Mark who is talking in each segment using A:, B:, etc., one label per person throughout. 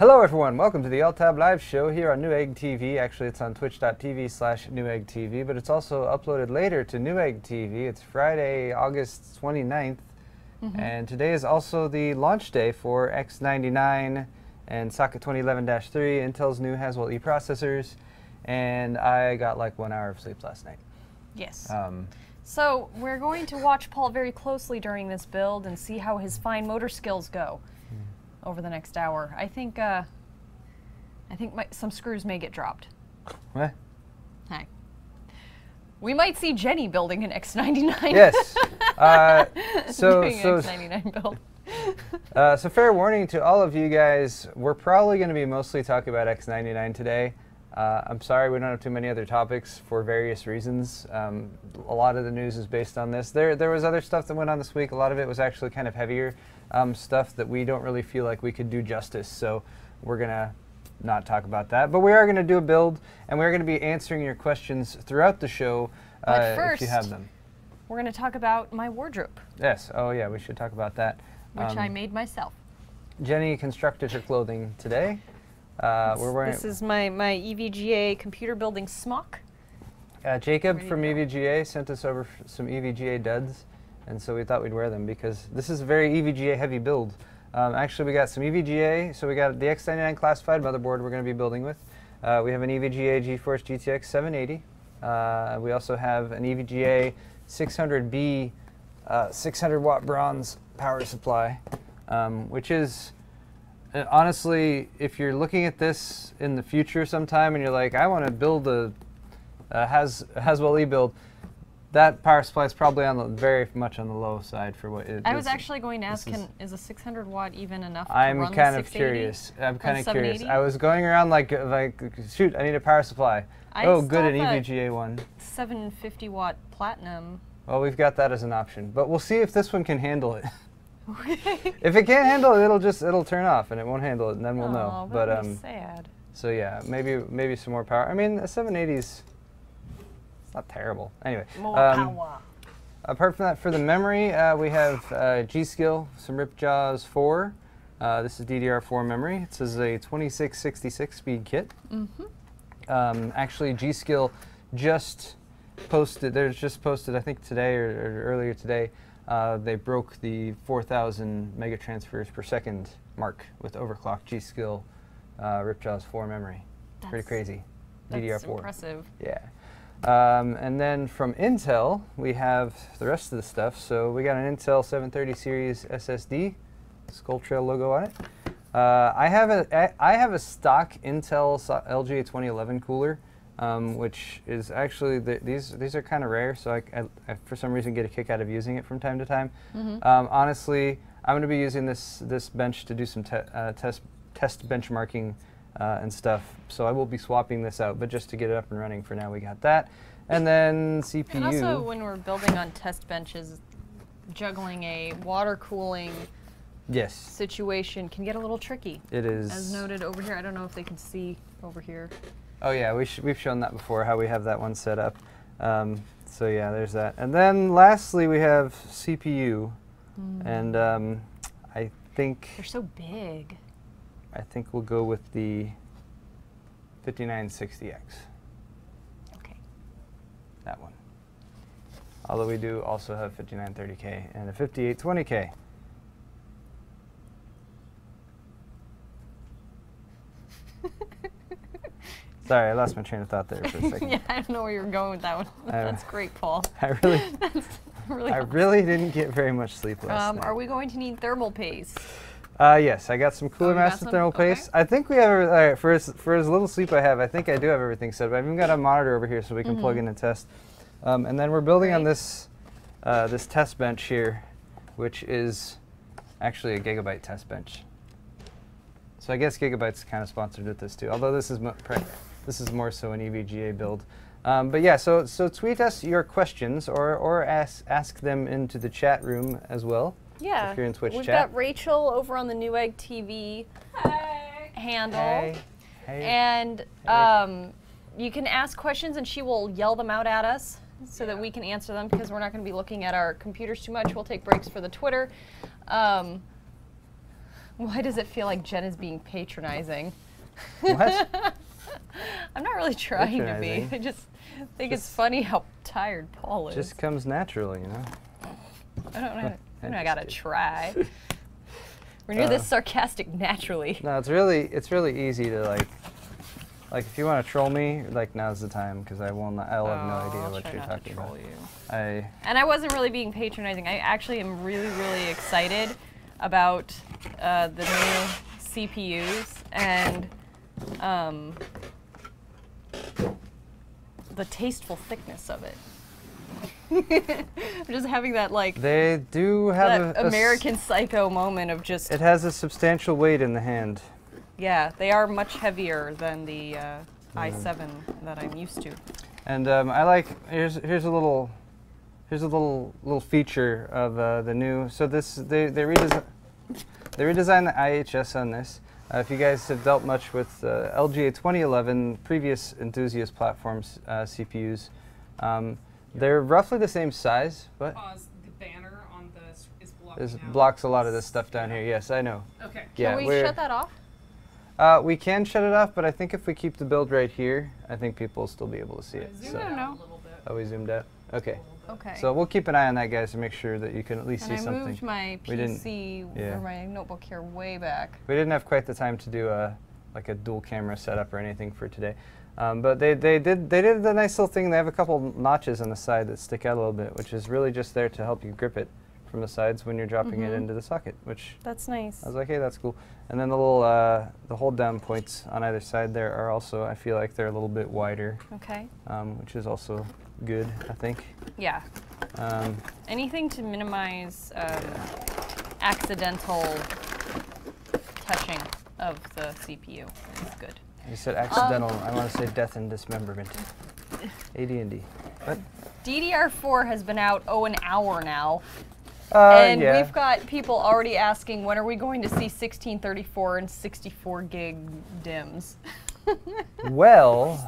A: Hello everyone, welcome to the Alt+Tab Live show here on Newegg TV. Actually, it's on twitch.tv/Newegg TV, but it's also uploaded later to Newegg TV. It's Friday, August 29th, and today is also the launch day for X99 and Socket 2011-3, Intel's new Haswell-E processors, and I got like 1 hour of sleep last night.
B: Yes. So we're going to watch Paul very closely during this build and see how his fine motor skills go over the next hour. I think some screws may get dropped.
A: What?
B: Hi. We might see Jenny building an X99.
A: Yes.
B: Doing X99 build.
A: So fair warning to all of you guys, we're probably going to be mostly talking about X99 today. I'm sorry we don't have too many other topics for various reasons. A lot of the news is based on this. There was other stuff that went on this week. A lot of it was actually kind of heavier stuff that we don't really feel like we could do justice. So we're going to not talk about that. But we are going to do a build, and we're going to be answering your questions throughout the show if you have them.
B: We're going to talk about my wardrobe.
A: Yes. Oh, yeah, we should talk about that.
B: Which I made myself.
A: Jenny constructed her clothing today. We're wearing.
B: This is my EVGA computer building smock.
A: Jacob from EVGA sent us over some EVGA duds, and so we thought we'd wear them because this is a very EVGA heavy build. Actually, we got some EVGA, so we got the X99 classified motherboard we're going to be building with. We have an EVGA Geforce GTX 780. We also have an EVGA 600B 600 watt bronze power supply, which is honestly, if you're looking at this in the future sometime and you're like, I want to build a Haswell-E build, that power supply is probably on very much on the low side for what it is.
B: I was actually going to ask, is a 600 watt even enough to
A: I'm
B: run
A: kind
B: the
A: of curious. I'm kind of curious.
B: 780?
A: I was going around like, shoot, I need a power supply. Oh, good, an EVGA one.
B: 750 watt platinum.
A: Well, we've got that as an option, but we'll see if this one can handle it. If it can't handle it, it'll turn off and it won't handle it, and then we'll know. But
B: sad.
A: So yeah, maybe some more power. I mean, a 780's not terrible. Anyway,
B: More power.
A: Apart from that, for the memory, we have Gskill, some Ripjaws 4. This is DDR4 memory. This is a 2666 speed kit. Actually, Gskill just posted. There's just posted, I think today or earlier today. They broke the 4,000 mega transfers per second mark with overclock Gskill Ripjaws 4 memory. Pretty crazy. DDR4.
B: That's impressive.
A: Yeah. And then from Intel, we have the rest of the stuff. So we got an Intel 730 series SSD, Skull Trail logo on it. I have a stock Intel LGA 2011 cooler. Which is actually, these are kind of rare, so I for some reason get a kick out of using it from time to time. Honestly, I'm going to be using this bench to do some test benchmarking and stuff, so I will be swapping this out, but just to get it up and running for now, we got that. And then CPU.
B: And also, when we're building on test benches, juggling a water cooling situation can get a little tricky. It is. As noted over here, I don't know if they can see over here.
A: Oh yeah, we've shown that before, how we have that one set up. So yeah, there's that. And then lastly, we have CPU. And I think...
B: They're so big.
A: I think we'll go with the 5960X.
B: Okay.
A: That one. Although we do also have 5930K and a 5820K. Sorry, I lost my train of thought there for a second.
B: Yeah, I don't know where you were going with that one. That's great, Paul.
A: I really didn't get very much sleep last night.
B: Are we going to need thermal paste?
A: Yes, I got some Cooler Master thermal paste. I think we have, for as little sleep I have, I think I do have everything set up. I've even got a monitor over here so we can plug in and test. And then we're building on this this test bench here, which is actually a Gigabyte test bench. So I guess Gigabyte's kind of sponsored with this too, although this is more so an EVGA build. But yeah, so tweet us your questions or ask them into the chat room as well.
B: Yeah,
A: if you're in Twitch
B: we've
A: chat.
B: got Rachel over on the Newegg TV handle.
A: Hey.
B: And you can ask questions and she will yell them out at us so that we can answer them, because we're not going to be looking at our computers too much. We'll take breaks for the Twitter. Why does it feel like Jen is being patronizing?
A: What?
B: I'm not really trying to be. I just think it's funny how tired Paul is.
A: Just comes naturally, you know?
B: I don't know. I gotta try. We're near this sarcastic naturally.
A: No, it's really easy to like if you want to troll me, like now's the time because I'll have no idea what you're talking about.
B: And I wasn't really being patronizing. I actually am really excited about the new CPUs and the tasteful thickness of it. I'm just having that like
A: they do have
B: that American Psycho moment of just.
A: It has a substantial weight in the hand.
B: Yeah, they are much heavier than the i7 that I'm used to.
A: And I like here's a little feature of the new. So this they redesigned the IHS on this. If you guys have dealt much with LGA 2011 previous enthusiast platforms CPUs. They're roughly the same size, but
C: the banner on this is blocking
A: blocks a lot of this stuff down here. Yes, I know.
C: Okay.
A: Yeah,
B: can we shut that off?
A: We can shut it off, but I think if we keep the build right here, I think people will still be able to see it.
C: Zoomed out a little bit.
A: Oh, we zoomed out? Okay.
B: Okay.
A: So we'll keep an eye on that, guys, to make sure that you can at least see something.
B: I moved my PC or my notebook here way back.
A: We didn't have quite the time to do a dual camera setup or anything for today. But they did the nice little thing. They have a couple notches on the side that stick out a little bit, which is really just there to help you grip it from the sides when you're dropping it into the socket. Which
B: that's nice.
A: I was like, hey, that's cool. And then the little the hold down points on either side there are also, I feel like they're a little bit wider.
B: Okay.
A: Which is also good, I think.
B: Yeah. Anything to minimize accidental touching of the CPU is good.
A: You said accidental. I want to say death and dismemberment. AD&D. What?
B: DDR4 has been out, an hour now. And we've got people already asking, when are we going to see 1634 and 64 gig DIMMs?
A: Well,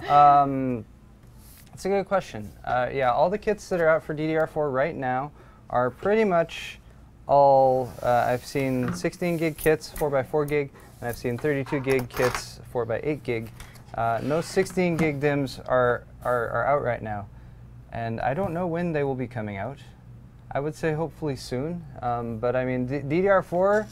A: that's a good question. Yeah, all the kits that are out for DDR4 right now are pretty much all, I've seen 16 gig kits, 4x4 gig, and I've seen 32 gig kits, 4x8 gig. No 16 gig DIMMs are out right now. And I don't know when they will be coming out. I would say hopefully soon. But I mean, DDR4,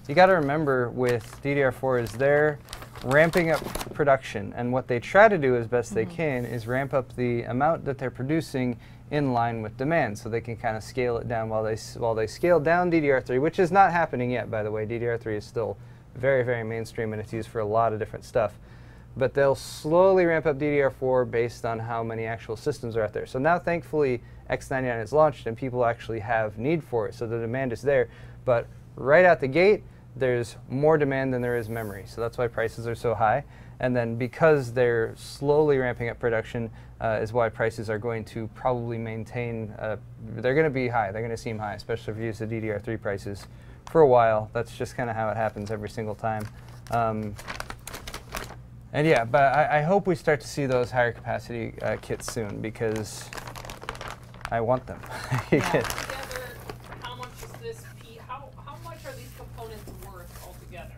A: you got to remember with DDR4 is they're ramping up production. And what they try to do as best they can is ramp up the amount that they're producing in line with demand, so they can kind of scale it down while they scale down DDR3, which is not happening yet, by the way. DDR3 is still very mainstream and it's used for a lot of different stuff. But they'll slowly ramp up DDR4 based on how many actual systems are out there. So now thankfully X99 is launched and people actually have need for it, so the demand is there. But right out the gate, there's more demand than there is memory. So that's why prices are so high. And then because they're slowly ramping up production is why prices are going to probably maintain, they're going to be high. They're going to seem high, especially if you use the DDR3 prices for a while. That's just kind of how it happens every single time. And yeah, but I hope we start to see those higher capacity kits soon because I want them.
C: Together, how much is this? How much are these components worth altogether?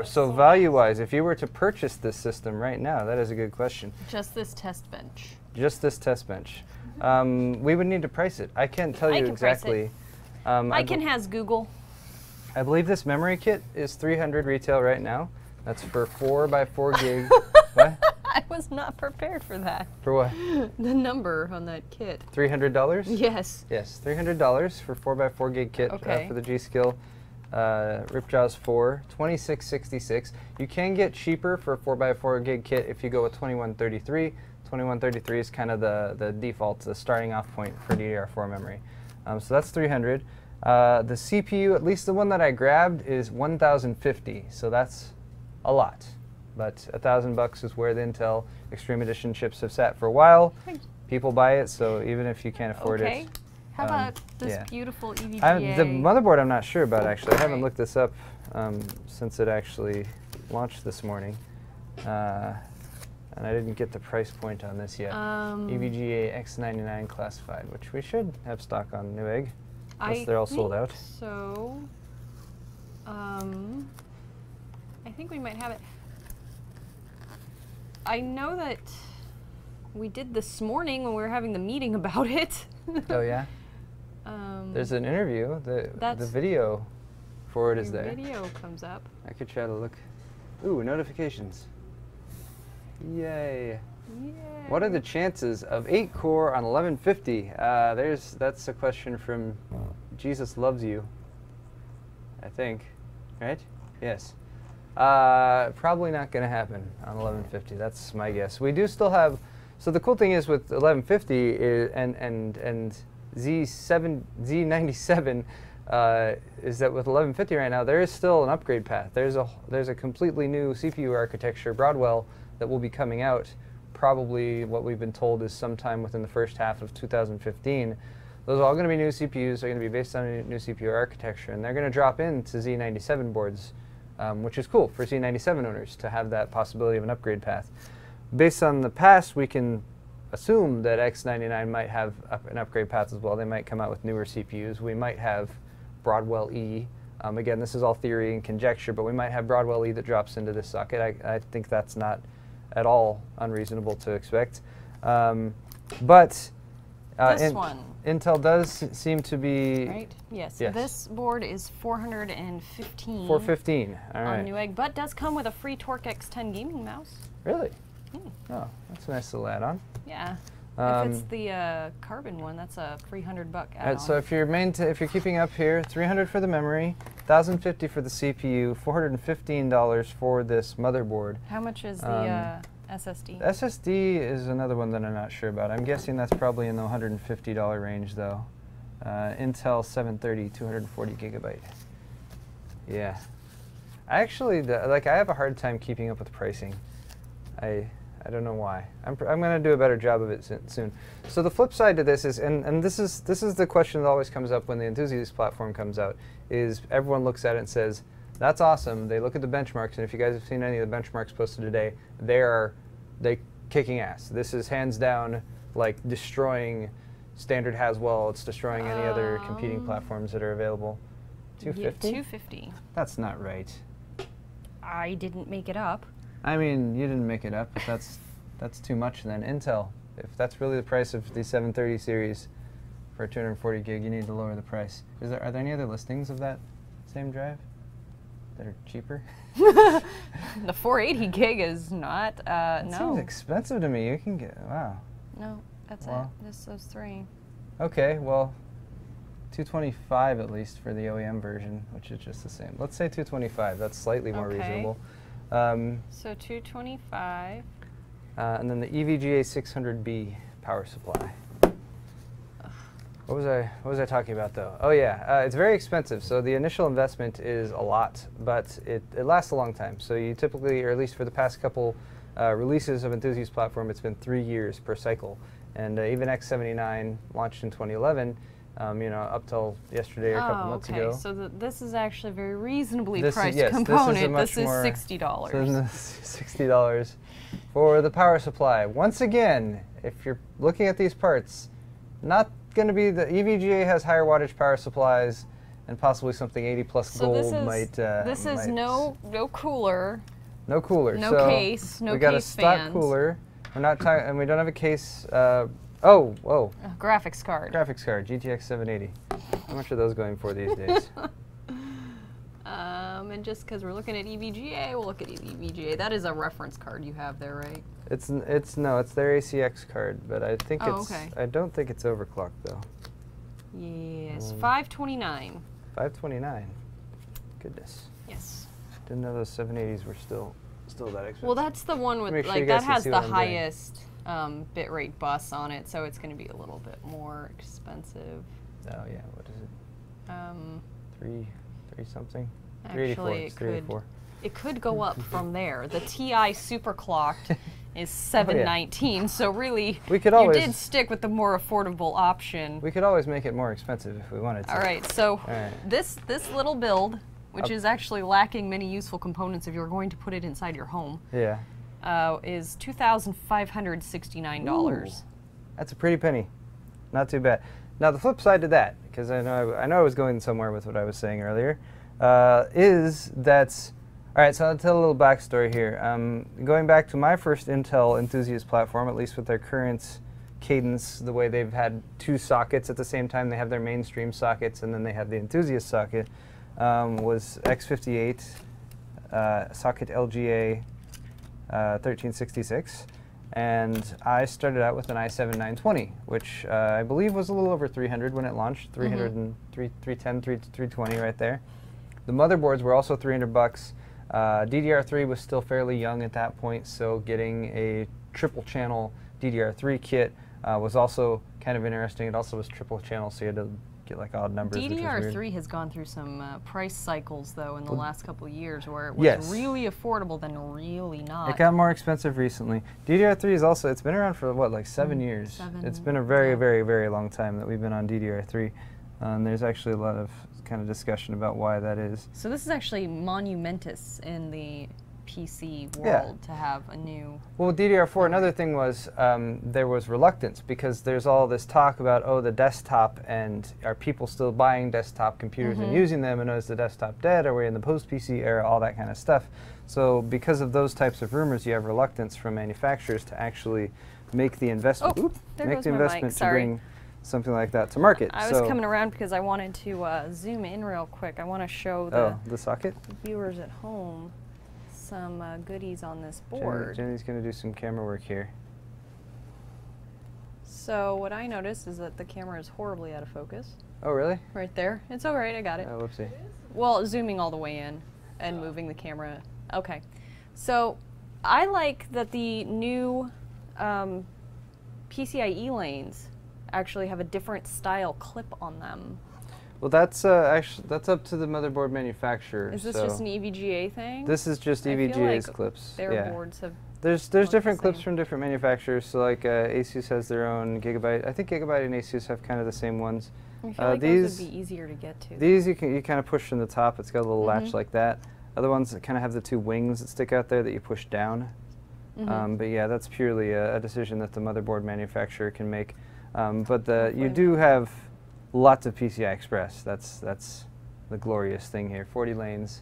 A: So value-wise, if you were to purchase this system right now, that is a good question.
B: Just this test bench.
A: Just this test bench. We would need to price it. I can't tell you exactly.
B: Iken has Google.
A: I believe this memory kit is $300 retail right now. That's for 4x4 gig. What?
B: I was not prepared for that.
A: For what?
B: The number on that kit.
A: $300?
B: Yes.
A: Yes, $300 for 4x4 gig kit for the Gskill Ripjaws 4, 2666. You can get cheaper for a 4x4 gig kit if you go with 2133. 2133 is kind of the default, the starting off point for DDR4 memory. So that's $300. The CPU, at least the one that I grabbed, is $1,050. So that's a lot. But $1,000 is where the Intel Extreme Edition chips have sat for a while. People buy it, so even if you can't afford it.
B: How about this beautiful EVGA?
A: The motherboard I'm not sure about, actually. I haven't looked this up since it actually launched this morning. And I didn't get the price point on this yet. EVGA X99 classified, which we should have stock on Newegg, unless they're all sold out.
B: So, I think we might have it. I know that we did this morning when we were having the meeting about it.
A: Oh yeah? There's an interview. The video for it is there.
B: Video comes up.
A: I could try to look. Ooh, notifications. Yay.
B: Yay.
A: What are the chances of 8-core on 1150? That's a question from Jesus Loves You, I think, right? Yes. Probably not going to happen on 1150. That's my guess. We do still have. So the cool thing is with 1150 and Z97 is that with 1150 right now there is still an upgrade path. There's a completely new CPU architecture, Broadwell, that will be coming out. Probably what we've been told is sometime within the first half of 2015. Those are all going to be new CPUs. They're going to be based on a new CPU architecture, and they're going to drop into Z97 boards, which is cool for Z97 owners to have that possibility of an upgrade path. Based on the past, we can assume that X99 might have an upgrade path as well. They might come out with newer CPUs. We might have Broadwell-E. Again, this is all theory and conjecture, but we might have Broadwell-E that drops into this socket. I think that's not at all unreasonable to expect. But
B: this one.
A: Intel does seem to be...
B: Right? Yes. This board is $415.
A: $415. All right.
B: On Newegg, but does come with a free Torque X10 gaming mouse.
A: Really? Oh, that's a nice little add-on.
B: Yeah. If it's the carbon one, that's a $300 add-on.
A: So if you're keeping up here, $300 for the memory, $1,050 for the CPU, $415 for this motherboard.
B: How much is the SSD?
A: SSD is another one that I'm not sure about. I'm guessing that's probably in the $150 range though. Intel 730, 240 gigabyte. Yeah. I actually, I have a hard time keeping up with pricing. I don't know why. I'm going to do a better job of it soon. So the flip side to this is, and this is the question that always comes up when the Enthusiast platform comes out, is everyone looks at it and says, that's awesome. They look at the benchmarks, and if you guys have seen any of the benchmarks posted today, they're kicking ass. This is hands down like destroying standard Haswell. It's destroying any other competing platforms that are available. 250?
B: Yeah, 250.
A: That's not right.
B: I didn't make it up.
A: I mean, you didn't make it up, but that's too much then. Intel, if that's really the price of the 730 series for a 240 gig, you need to lower the price. Are there any other listings of that same drive that are cheaper?
B: The 480 gig is not,
A: that
B: no.
A: seems expensive to me. You can get, wow.
B: No, that's it. Those three.
A: Okay, well, 225 at least for the OEM version, which is just the same. Let's say 225. That's slightly more reasonable.
B: So 225.
A: And then the EVGA 600B power supply. What was I talking about though? Oh yeah, it's very expensive. So the initial investment is a lot, but it lasts a long time. So you typically, or at least for the past couple releases of Enthusiast platform, it's been 3 years per cycle. And even X99 launched in 2011. Up till yesterday or a couple months ago.
B: So this is actually a very reasonably priced component. This is $60.
A: So $60 for the power supply. Once again, if you're looking at these parts, not going to be the EVGA has higher wattage power supplies, and possibly something 80 plus gold might.
B: This is no cooler.
A: No cooler.
B: No
A: so
B: case. No case.
A: We got a stock cooler. We're not talking, and we don't have a case. Oh, whoa.
B: Graphics card.
A: Graphics card, GTX 780. How much are those going for these days?
B: And just because we're looking at EVGA, we'll look at EVGA. That is a reference card you have there, right?
A: It's their ACX card, but I think I don't think it's overclocked though.
B: Yes, 529.
A: 529. Goodness.
B: Yes.
A: Didn't know those 780s were still that expensive.
B: Well, that's the one with that has the highest bitrate bus on it, so it's going to be a little bit more expensive.
A: Oh yeah, what is it? Three something.
B: Actually, it could go up from there. The TI superclocked is 719, so really, you did stick with the more affordable option.
A: We could always make it more expensive if we wanted to.
B: All right, so this little build, which is actually lacking many useful components if you're going to put it inside your home.
A: Yeah.
B: Is $2,569.
A: That's a pretty penny. Not too bad. Now the flip side to that, because I know I was going somewhere with what I was saying earlier, is that, all right, so I'll tell a little backstory here. Going back to my first Intel enthusiast platform, at least with their current cadence, the way they've had 2 sockets at the same time. They have their mainstream sockets, and then they have the enthusiast socket, was X58, socket LGA 1366. And I started out with an i7-920, which I believe was a little over 300 when it launched, 310, 320 right there. The motherboards were also 300 bucks. DDR3 was still fairly young at that point, so getting a triple channel DDR3 kit was also kind of interesting. It also was triple channel, so you had to get like odd numbers.
B: DDR3 has gone through some price cycles though in the last couple of years where it was really affordable then really not.
A: It got more expensive recently. DDR3 is also, it's been around for what, like 7 years? It's been a very, very, very long time that we've been on DDR3. There's actually a lot of kind of discussion about why that is.
B: So this is actually monumentous in the PC world to have a new...
A: Well, with DDR4, another thing was there was reluctance because there's all this talk about, oh, the desktop, and are people still buying desktop computers and using them, and is the desktop dead? Are we in the post-PC era? All that kind of stuff. So because of those types of rumors, you have reluctance from manufacturers to actually make the investment, to bring something like that to market.
B: I was coming around because I wanted to zoom in real quick. I want to show
A: the socket
B: viewers at home some goodies on this board.
A: Jenny's going to do some camera work here.
B: So what I noticed is that the camera is horribly out of focus.
A: Oh, really?
B: Right there. It's all right. I got it.
A: Oh, whoopsie.
B: Well, zooming all the way in and moving the camera. Okay. So I like that the new PCIe lanes actually have a different style clip on them.
A: Well, that's actually up to the motherboard manufacturer.
B: Is this just an EVGA thing?
A: This is just EVGA's clips.
B: Their boards have.
A: There's different clips from different manufacturers. So like Asus has their own Gigabyte. I think Gigabyte and Asus have kind of the same ones.
B: I feel like these would be easier to get to.
A: These you kind of push from the top. It's got a little latch like that. Other ones that kind of have the 2 wings that stick out there that you push down. But yeah, that's purely a decision that the motherboard manufacturer can make. But you do have lots of PCI Express. That's the glorious thing here. 40 lanes,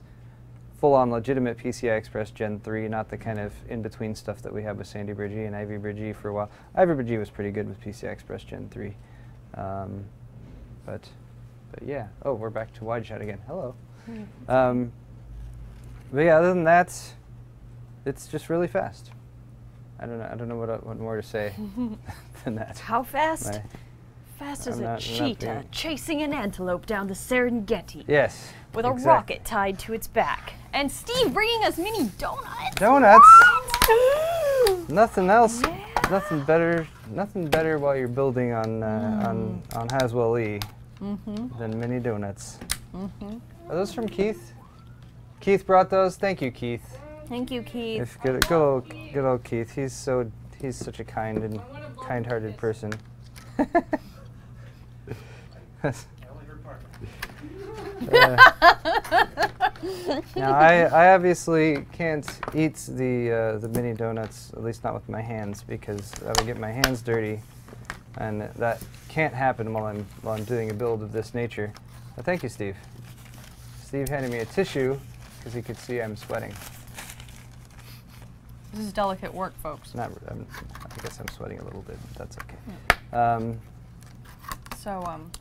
A: full-on legitimate PCI Express Gen 3, not the kind of in-between stuff that we have with Sandy Bridgey and Ivy Bridgey for a while. Ivy Bridgey was pretty good with PCI Express Gen 3. But yeah. Oh, we're back to wide shot again. Hello. But yeah, other than that, it's just really fast. I don't know what more to say than that.
B: How fast? Fast as a cheetah chasing an antelope down the Serengeti.
A: Yes.
B: With a rocket tied to its back. And Steve bringing us mini donuts.
A: Donuts. Nothing else. Yeah. Nothing better while you're building on Haswell-E than mini donuts. Are those from Keith? Keith brought those. Thank you, Keith.
B: Thank you, Keith.
A: Good old Keith. He's such a kind and kind-hearted person. Now I obviously can't eat the mini donuts, at least not with my hands, because I would get my hands dirty, and that can't happen while I'm doing a build of this nature. But thank you, Steve. Steve handed me a tissue because he could see I'm sweating.
B: This is delicate work, folks.
A: I guess I'm sweating a little bit, but that's okay.
B: Yeah.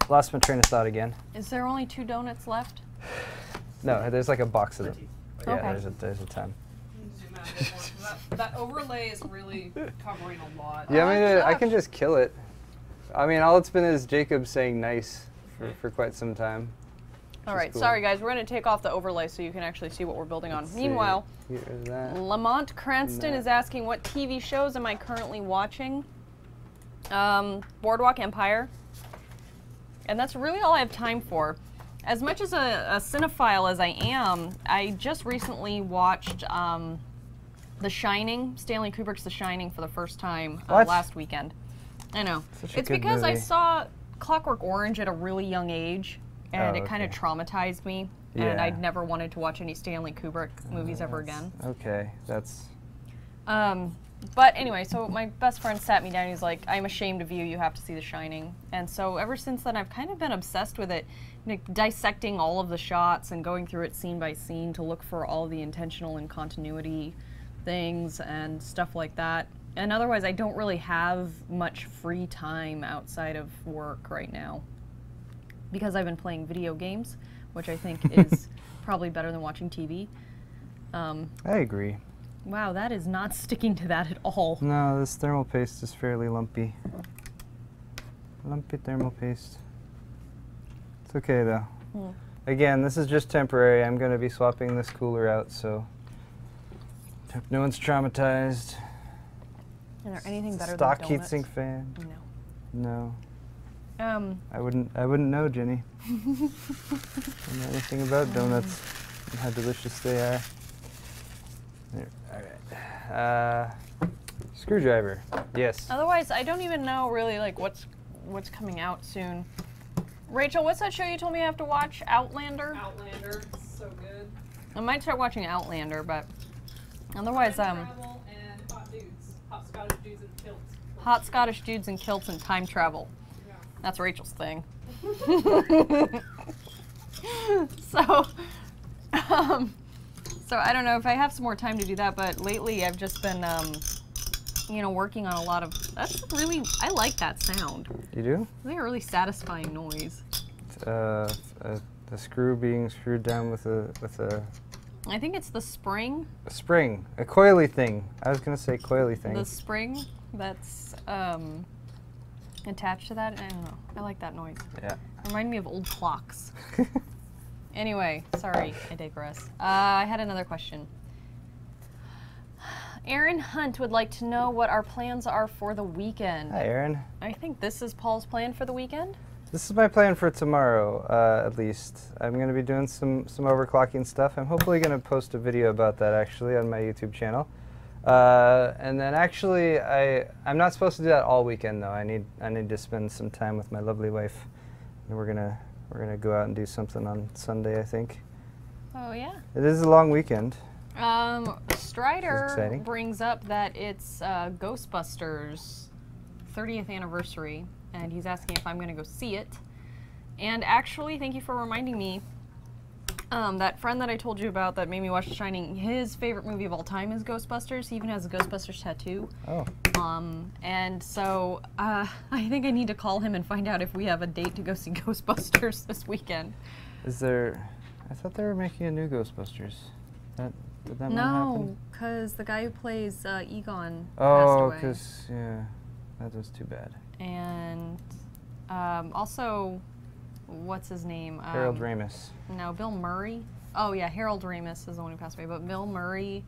A: Lost my train of thought again.
B: Is there only 2 donuts left?
A: No, there's like a box of them.
B: Okay.
A: Yeah, there's a ton.
C: That overlay is really covering a lot.
A: Yeah, I can just kill it. I mean, all it's been is Jacob saying nice for quite some time.
B: All right, cool. Sorry guys, we're going to take off the overlay so you can actually see what we're building on. Meanwhile, Lamont Cranston is asking, what TV shows am I currently watching? Boardwalk Empire. And that's really all I have time for. As much as a cinephile as I am, I just recently watched The Shining, Stanley Kubrick's The Shining, for the first time last weekend. I know. It's because I saw Clockwork Orange at a really young age, and it kind of traumatized me, and I'd never wanted to watch any Stanley Kubrick movies ever again.
A: Okay, that's...
B: But anyway, so my best friend sat me down. He's like, "I'm ashamed of you. You have to see The Shining." And so ever since then, I've kind of been obsessed with it, like, dissecting all of the shots and going through it scene by scene to look for all the intentional and continuity things and stuff like that. And otherwise, I don't really have much free time outside of work right now because I've been playing video games, which I think is probably better than watching TV.
A: I agree.
B: Wow, that is not sticking to that at all.
A: No, this thermal paste is fairly lumpy. Lumpy thermal paste. It's okay though. Again, this is just temporary. I'm going to be swapping this cooler out, so hope no one's traumatized.
B: Is there anything better
A: Stock
B: than donuts?
A: heatsink fan?
B: No.
A: No. I wouldn't know, Jenny. I don't know anything about donuts and how delicious they are. There, all right. Screwdriver. Yes.
B: Otherwise, I don't even know really like what's coming out soon. Rachel, what's that show you told me I have to watch? Outlander?
C: Outlander, so good.
B: I might start watching Outlander, but otherwise,
C: Time travel and hot dudes. Hot Scottish dudes in kilts.
B: hot Scottish dudes in kilts and time travel.
C: Yeah.
B: That's Rachel's thing. So, so I don't know if I have some more time to do that, but lately I've just been, you know, working on a lot of, I like that sound.
A: You do?
B: I think a really satisfying noise.
A: The screw being screwed down with a
B: I think it's the spring.
A: a spring, a coily thing. I was gonna say coily thing.
B: The spring that's attached to that. I don't know. I like that noise.
A: Yeah.
B: Remind me of old clocks. Anyway, sorry, I digress. I had another question. Aaron Hunt would like to know what our plans are for the weekend.
A: Hi, Aaron.
B: I think this is Paul's plan for the weekend.
A: This is my plan for tomorrow, at least. I'm going to be doing some overclocking stuff. I'm hopefully going to post a video about that, actually, on my YouTube channel. And then, actually, I'm not supposed to do that all weekend, though. I need to spend some time with my lovely wife. And we're gonna go out and do something on Sunday, I think.
B: Oh yeah.
A: It is a long weekend.
B: Strider brings up that it's Ghostbusters 30th anniversary, and he's asking if I'm going to go see it. And actually, thank you for reminding me, that friend that I told you about that made me watch The Shining, his favorite movie of all time is Ghostbusters. He even has a Ghostbusters tattoo. Oh. And so I think I need to call him and find out if we have a date to go see Ghostbusters this weekend.
A: Is there... I thought they were making a new Ghostbusters. Did that not happen?
B: No, because the guy who plays Egon passed
A: Oh,
B: away.
A: because, yeah, that was too bad.
B: And also, what's his name?
A: Harold Ramis.
B: No, Bill Murray. Oh yeah, Harold Ramis is the one who passed away, but Bill Murray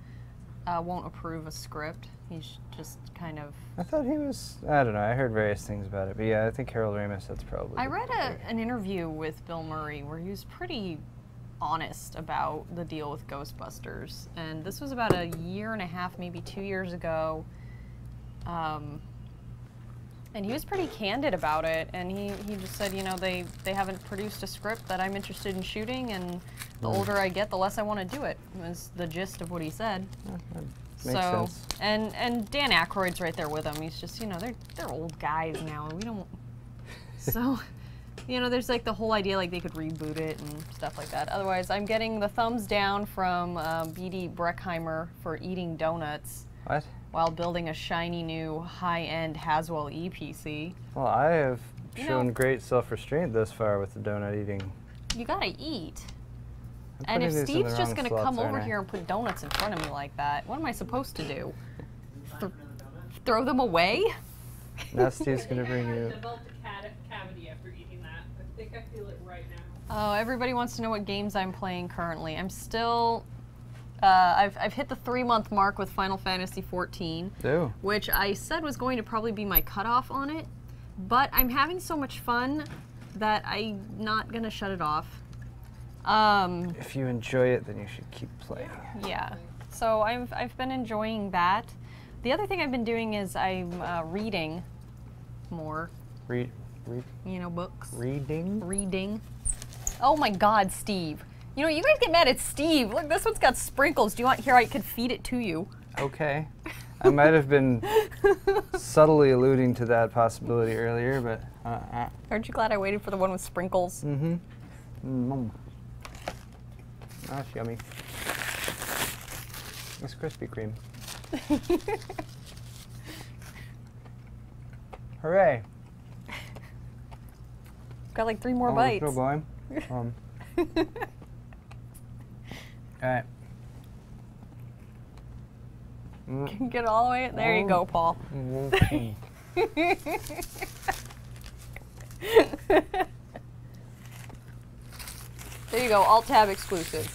B: won't approve a script. He's just kind of...
A: I thought he was... I don't know, I heard various things about it, but yeah, I think Harold Ramis, that's probably...
B: I read an interview with Bill Murray where he was pretty honest about the deal with Ghostbusters, and this was about a year and a half, maybe 2 years ago, and he was pretty candid about it, and he just said, you know, they haven't produced a script that I'm interested in shooting, and the older I get, the less I want to do it, was the gist of what he said.
A: Makes sense.
B: And Dan Aykroyd's right there with him. He's just, you know, they're old guys now, and we don't... So... You know, there's like the whole idea like they could reboot it and stuff like that. Otherwise, I'm getting the thumbs down from BD Breckheimer for eating donuts.
A: What? While
B: building a shiny new high-end Haswell-E PC.
A: Well, I have shown great self-restraint thus far with the donut eating.
B: You gotta eat. And if Steve's just gonna come over here and put donuts in front of me like that, what am I supposed to do? Throw them away?
A: Now Steve's gonna bring you...
C: Cavity after eating that. I think I feel it right now.
B: Oh, everybody wants to know what games I'm playing currently. I'm still, I've hit the 3-month mark with Final Fantasy XIV, which I said was going to probably be my cutoff on it, but I'm having so much fun that I'm not gonna shut it off.
A: If you enjoy it, then you should keep playing.
B: Yeah, so I've been enjoying that. The other thing I've been doing is I'm reading more.
A: Read.
B: You know, books.
A: Reading.
B: Oh my God, Steve. You know, you guys get mad at Steve. Look, this one's got sprinkles. Do you want, here, I could feed it to you.
A: Okay. I might have been subtly alluding to that possibility earlier, but
B: Aren't you glad I waited for the one with sprinkles?
A: Mm-hmm. That's yummy. It's Krispy Kreme. Hooray!
B: Got like 3 more
A: Oh,
B: bites.
A: we're still going. Alright.
B: Can get all the way. There you go, Paul. There you go, Alt+Tab exclusive.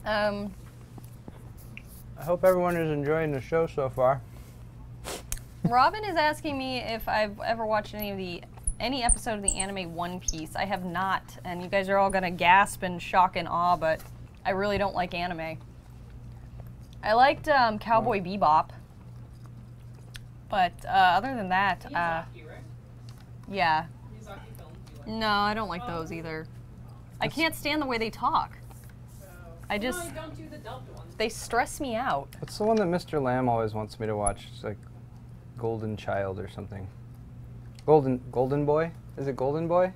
A: I hope everyone is enjoying the show so far.
B: Robin is asking me if I've ever watched any episode of the anime One Piece. I have not, and you guys are all gonna gasp in shock and awe, but I really don't like anime. I liked Cowboy Bebop, but other than that,
C: Miyazaki, right?
B: yeah.
C: Miyazaki films, you like?
B: No, I don't like those either. I can't stand the way they talk. I just,
C: No, don't do the dubbed ones.
B: they stress me out.
A: What's the one that Mr. Lamb always wants me to watch? It's like Golden Child or something. Golden Boy? Is it Golden Boy?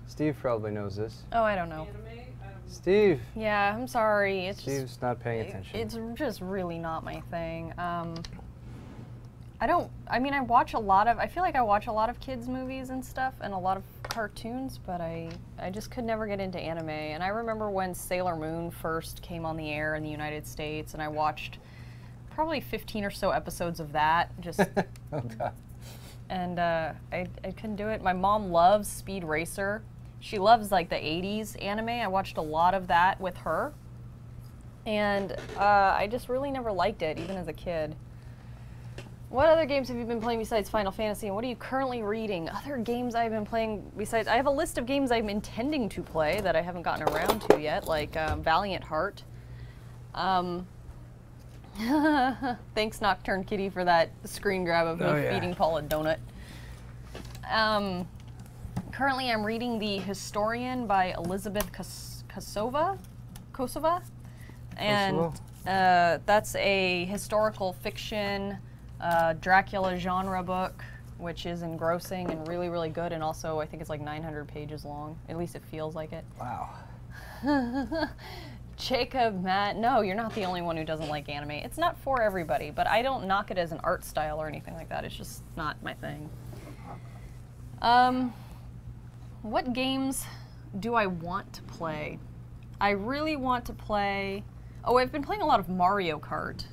A: Steve probably knows this.
B: Oh, I don't know.
C: Anime?
A: Steve!
B: Yeah, I'm sorry. It's just,
A: Steve's not paying attention.
B: it's just really not my thing. I feel like I watch a lot of kids movies and stuff and a lot of cartoons, but I just could never get into anime. And I remember when Sailor Moon first came on the air in the United States, and I watched probably 15 or so episodes of that. Just
A: Oh God.
B: and I couldn't do it. My mom loves Speed Racer. She loves like the 80s anime. I watched a lot of that with her. And I just really never liked it, even as a kid. What other games have you been playing besides Final Fantasy, and what are you currently reading? Other games I've been playing besides... I have a list of games I'm intending to play that I haven't gotten around to yet, like Valiant Heart. Thanks, Nocturne Kitty, for that screen grab of me feeding Paul a donut. Currently, I'm reading The Historian by Elizabeth Kosova, and that's a historical fiction Dracula genre book, which is engrossing and really, really good, and also I think it's like 900 pages long. At least it feels like it.
A: Wow.
B: Jacob, Matt, no, you're not the only one who doesn't like anime. It's not for everybody, but I don't knock it as an art style or anything like that. It's just not my thing. What games do I want to play? I really want to play... Oh, I've been playing a lot of Mario Kart.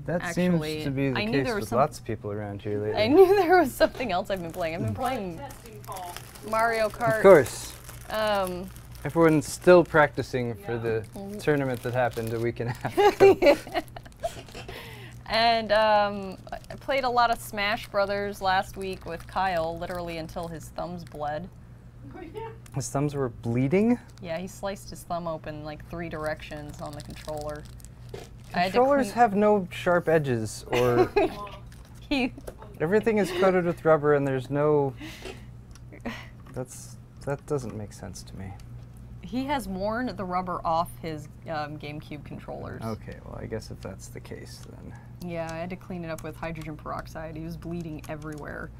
A: That
B: Actually,
A: seems to be the
B: I knew
A: case
B: there was
A: with lots of people around here lately.
B: I knew there was something else I've been playing. I've been playing
C: Testing, Paul.
B: Mario Kart.
A: Of course.
B: Um,
A: Everyone's still practicing for the tournament that happened a week and a half ago.
B: and I played a lot of Smash Brothers last week with Kyle, literally until his thumbs bled.
C: Oh, yeah.
A: His thumbs were bleeding?
B: Yeah, he sliced his thumb open like 3 directions on the controller.
A: Controllers have no sharp edges, or everything is coated with rubber and there's no... That doesn't make sense to me.
B: He has worn the rubber off his GameCube controllers.
A: Okay, well I guess if that's the case then...
B: Yeah, I had to clean it up with hydrogen peroxide. He was bleeding everywhere.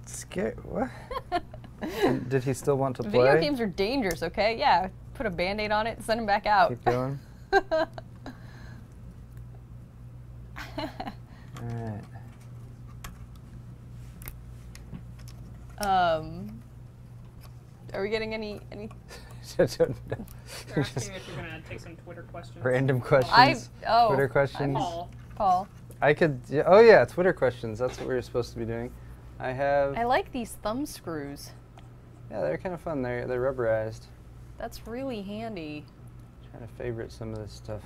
A: Scary. What? Did he still want to play?
B: Video games are dangerous, okay? Yeah, put a Band-Aid on it and send him back out.
A: Keep going. Alright.
B: Are we getting any
C: They're asking if you're gonna take some Twitter questions.
A: Random questions? Twitter questions?
B: Paul.
A: I could... Yeah, oh yeah, Twitter questions. That's what we were supposed to be doing. I have...
B: I like these thumb screws.
A: Yeah, they're kind of fun. They're rubberized.
B: That's really handy.
A: Trying to favorite some of this stuff.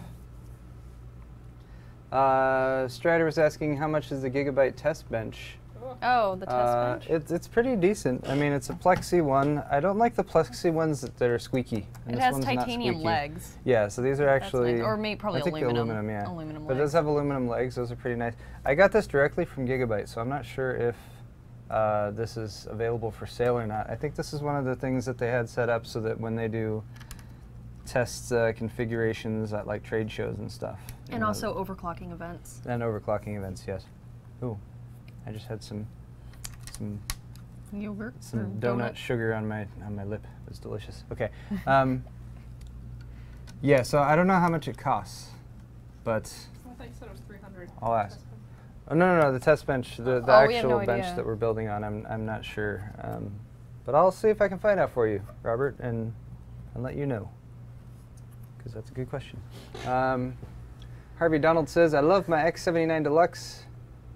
A: Strider was asking how much is the Gigabyte test bench?
B: Oh, the test bench?
A: It's pretty decent. I mean, it's a Plexi one. I don't like the Plexi ones that are squeaky.
B: It has titanium legs.
A: Yeah, so these are actually...
B: Nice. Or maybe probably
A: I think
B: aluminum.
A: Yeah.
B: Aluminum
A: but it does have aluminum legs. Those are pretty nice. I got this directly from Gigabyte, so I'm not sure if this is available for sale or not. I think this is one of the things that they had set up so that when they do test configurations at like trade shows and stuff.
B: And also overclocking events.
A: And overclocking events, yes. Ooh, I just had some
B: yogurt,
A: some donut sugar on my lip. It was delicious. Okay. Yeah, so I don't know how much it costs, but
C: I thought you said it was 300.
A: I'll ask. Oh, no, the test bench, the actual bench that we're building on, I'm not sure. But I'll see if I can find out for you, Robert, and let you know, because that's a good question. Harvey Donald says, I love my X79 Deluxe,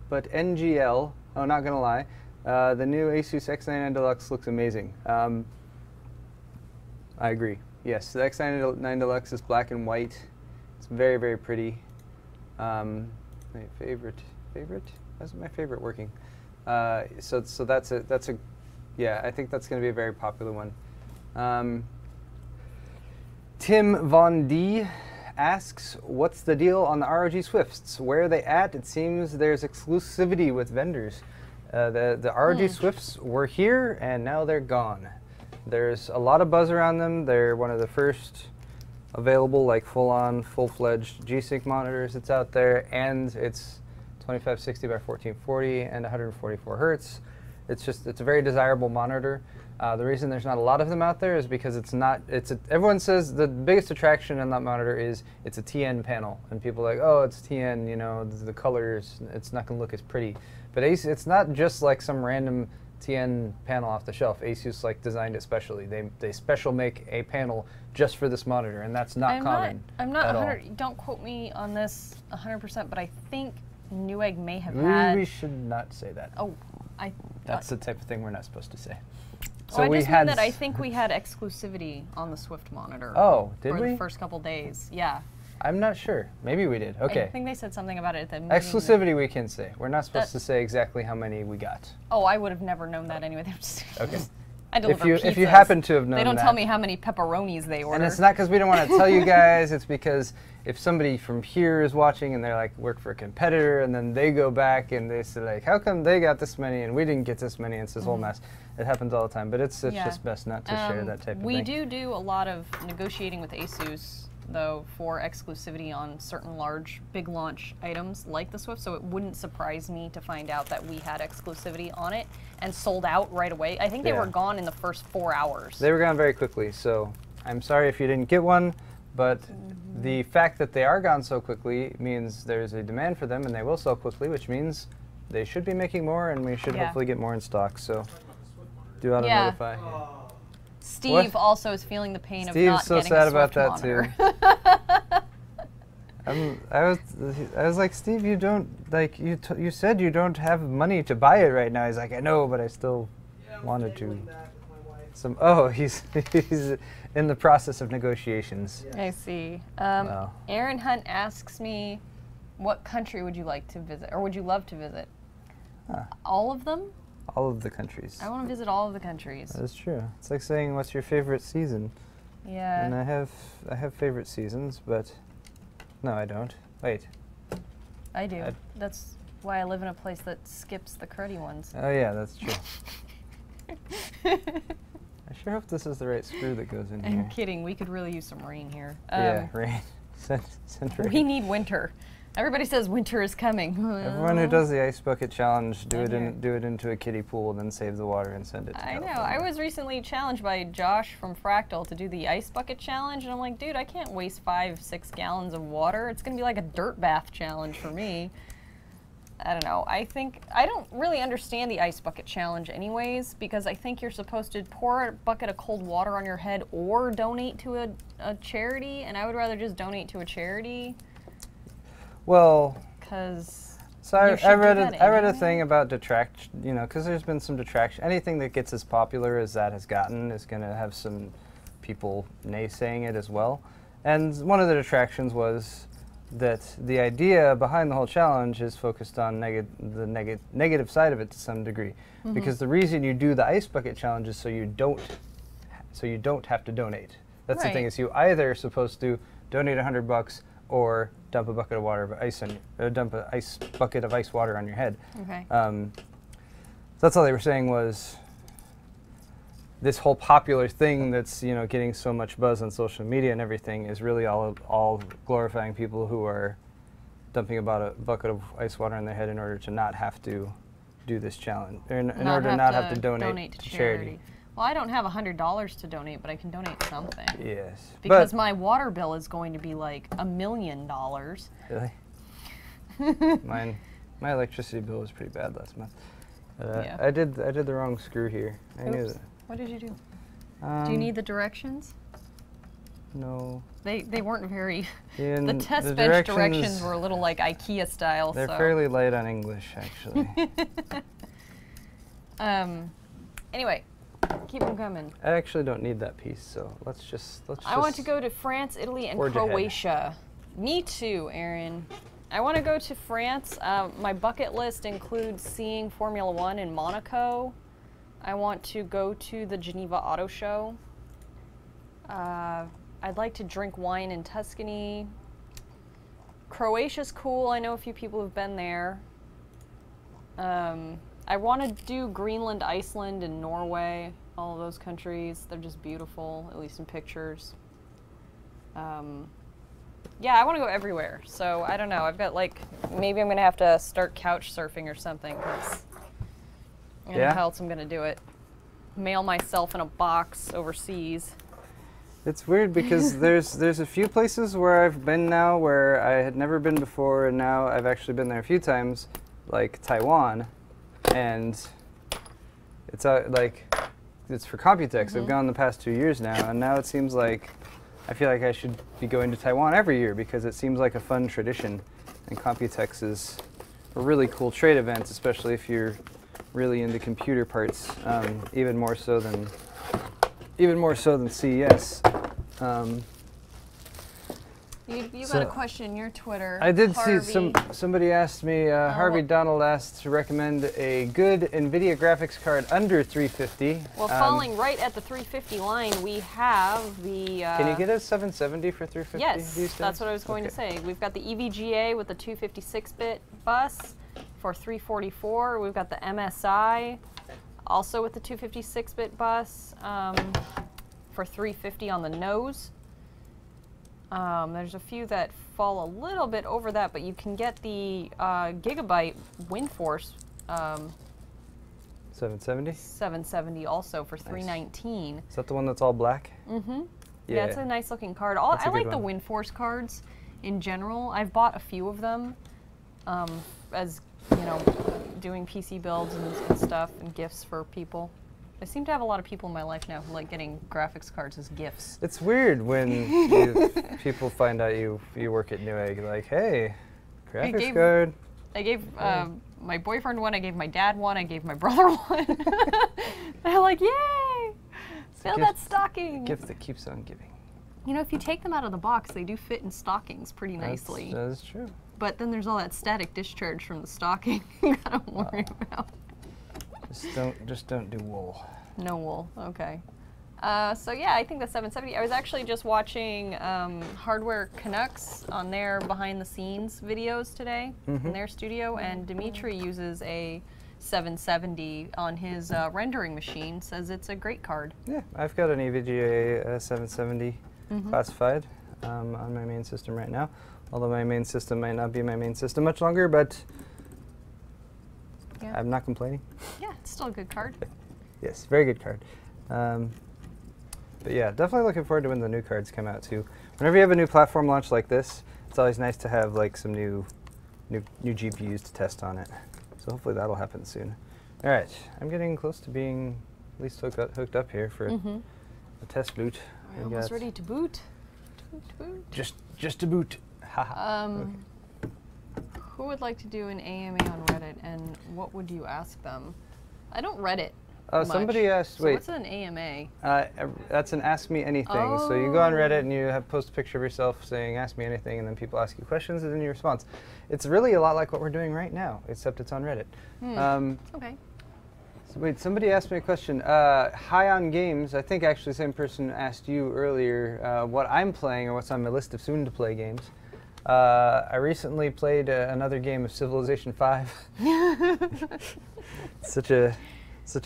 A: but NGL, oh, not gonna lie, the new Asus X99 Deluxe looks amazing. I agree. Yes, the X99 Deluxe is black and white. It's very, very pretty. My favorite? That's my favorite working. So that's a, yeah, I think that's going to be a very popular one. Tim Von D asks, what's the deal on the ROG Swifts? Where are they at? It seems there's exclusivity with vendors. The ROG Swifts were here and now they're gone. There's a lot of buzz around them. They're one of the first available, like full-on, full-fledged G-Sync monitors that's out there, and it's 2560 by 1440 and 144 hertz. It's a very desirable monitor. The reason there's not a lot of them out there is because everyone says the biggest attraction in that monitor is it's a TN panel, and people are like, oh, it's TN, you know, the colors, it's not gonna look as pretty. But it's not just like some random TN panel off the shelf. Asus designed it specially. They special make a panel just for this monitor, and that's not common.
B: I'm not 100. Don't quote me on this 100%, but I think Newegg may have had.
A: We should not say that.
B: Oh,
A: that's the type of thing we're not supposed to say.
B: So I just mean that I think we had exclusivity on the Swift monitor.
A: Oh, did we?
B: For the first couple days, yeah.
A: I'm not sure. Maybe we did. Okay.
B: I think they said something about it at the meeting.
A: Exclusivity we can say. We're not supposed to say exactly how many we got.
B: Oh, I would have never known that anyway.
A: Okay.
B: I deliver pizzas.
A: If you happen to have known that.
B: They don't tell me how many pepperonis they order.
A: And it's not because we don't want to tell you guys. It's because if somebody from here is watching and they're like, work for a competitor, and then they go back and they say like, how come they got this many and we didn't get this many? And it's this whole mess. It happens all the time. But it's just best not to share that type of thing.
B: We do a lot of negotiating with Asus, though, for exclusivity on certain big launch items like the Swift, so it wouldn't surprise me to find out that we had exclusivity on it and sold out right away. I think they were gone in the first 4 hours.
A: They were gone very quickly, so I'm sorry if you didn't get one, but the fact that they are gone so quickly means there's a demand for them and they will sell quickly, which means they should be making more and we should hopefully get more in stock, so do auto-notify.
B: Steve also is feeling the pain of not getting a Swift
A: Steve's so sad about
B: that
A: too. I was like, Steve, you don't you said you don't have money to buy it right now. He's like, I know, but I still wanted to. He's in the process of negotiations.
B: I see. Aaron Hunt asks me, what country would you like to visit, or would you love to visit? All of them?
A: All of the countries.
B: I want to visit all of the countries.
A: That's true. It's like saying, what's your favorite season?
B: Yeah.
A: And I have favorite seasons, but no, I don't. Wait.
B: I do. That's why I live in a place that skips the cruddy ones.
A: Oh yeah, that's true. I sure hope this is the right screw that goes in here.
B: I'm kidding. We could really use some rain here.
A: Yeah, rain. Send rain.
B: We need winter. Everybody says winter is coming.
A: Everyone who does the ice bucket challenge, do it into a kiddie pool, and then save the water and send it to California.
B: I know. I was recently challenged by Josh from Fractal to do the ice bucket challenge, and I'm like, dude, I can't waste 5-6 gallons of water. It's gonna be like a dirt bath challenge for me. I don't know. I don't really understand the ice bucket challenge anyways, because I think you're supposed to pour a bucket of cold water on your head or donate to a charity, and I would rather just donate to a charity.
A: Well,
B: because
A: I read a thing about because there's been some detraction. Anything that gets as popular as that has gotten is going to have some people naysaying it as well. And one of the detractions was that the idea behind the whole challenge is focused on the negative side of it to some degree. Because the reason you do the ice bucket challenge is so you don't have to donate. That's the thing, is you either are supposed to donate $100 or dump a bucket of water of ice on you, or dump an ice bucket of ice water on your head.
B: Okay.
A: that's all they were saying was this whole popular thing that's, you know, getting so much buzz on social media and everything is really all glorifying people who are dumping about a bucket of ice water on their head in order to not have to do this challenge, or in order to not have to donate to charity.
B: Well, I don't have $100 to donate, but I can donate something.
A: Yes.
B: Because my water bill is going to be like $1 million.
A: Really? My electricity bill was pretty bad last month.
B: Yeah.
A: I did the wrong screw here. I knew that.
B: What did you do? Do you need the directions?
A: No.
B: They weren't very.
A: Yeah,
B: the test bench directions were a little like IKEA style.
A: They're fairly light on English, actually.
B: Anyway, keep them coming.
A: I actually don't need that piece, so let's just.
B: I want to go to France, Italy, and Croatia. Me too, Aaron. I want to go to France. My bucket list includes seeing Formula 1 in Monaco. I want to go to the Geneva Auto Show. I'd like to drink wine in Tuscany. Croatia's cool. I know a few people who've been there. I want to do Greenland, Iceland, and Norway. All of those countries. They're just beautiful, at least in pictures. Yeah, I want to go everywhere. So, I don't know. I've got like, maybe I'm going to have to start couch surfing or something. Cause I don't know how else I'm going to do it. Mail myself in a box overseas.
A: It's weird because there's a few places where I've been now where I had never been before, and now I've actually been there a few times, like Taiwan, and it's like it's for Computex. I've gone the past 2 years now, and now it seems like I feel like I should be going to Taiwan every year because it seems like a fun tradition, and Computex is a really cool trade event, especially if you're really into computer parts, even more so than CES.
B: You got a question in your Twitter.
A: I did
B: Harvey.
A: see somebody asked me, Harvey Donald asked to recommend a good NVIDIA graphics card under 350.
B: Well, falling right at the 350 line, we have the...
A: can you get a 770 for 350
B: Yes,
A: these days?
B: that's what I was going to say. We've got the EVGA with the 256-bit bus for 344. We've got the MSI also with the 256-bit bus for 350 on the nose. There's a few that fall a little bit over that, but you can get the Gigabyte WindForce 770 also for $319.
A: Is that the one that's all black?
B: Mm-hmm. Yeah, it's a nice looking card. I like the WindForce cards in general. I've bought a few of them as, you know, doing PC builds and stuff and gifts for people. I seem to have a lot of people in my life now who like getting graphics cards as gifts.
A: It's weird when people find out you work at Newegg. Like, hey, graphics card.
B: I gave my boyfriend one. I gave my dad one. I gave my brother one. They're like, yay! Fill that stocking.
A: Gift that keeps on giving.
B: You know, if you take them out of the box, they do fit in stockings pretty nicely.
A: That is true.
B: But then there's all that static discharge from the stocking you gotta worry about.
A: Just don't do wool.
B: No wool. Okay. So yeah, I think the 770. I was actually just watching Hardware Canucks on their behind-the-scenes videos today in their studio, and Dimitri uses a 770 on his rendering machine. Says it's a great card.
A: Yeah, I've got an EVGA 770 classified on my main system right now. Although my main system might not be my main system much longer, but
B: yeah.
A: I'm not complaining.
B: Yeah, it's still a good card.
A: Yes, very good card. But yeah, definitely looking forward to when the new cards come out too. Whenever you have a new platform launch like this, it's always nice to have like some new GPUs to test on it. So hopefully that'll happen soon. All right, I'm getting close to being at least hooked up here for a test boot.
B: We're almost ready to boot.
A: Just to boot. Haha.
B: Okay. Who would like to do an AMA on Reddit, and what would you ask them? I don't Reddit much.
A: Somebody asked,
B: so what's an AMA?
A: That's an Ask Me Anything. Oh. So you go on Reddit and you post a picture of yourself saying Ask Me Anything, and then people ask you questions and then you respond. It's really a lot like what we're doing right now, except it's on Reddit.
B: Okay.
A: So wait, somebody asked me a question. High on Games, I think actually the same person asked you earlier what I'm playing or what's on my list of soon-to-play games. I recently played another game of Civilization 5. such a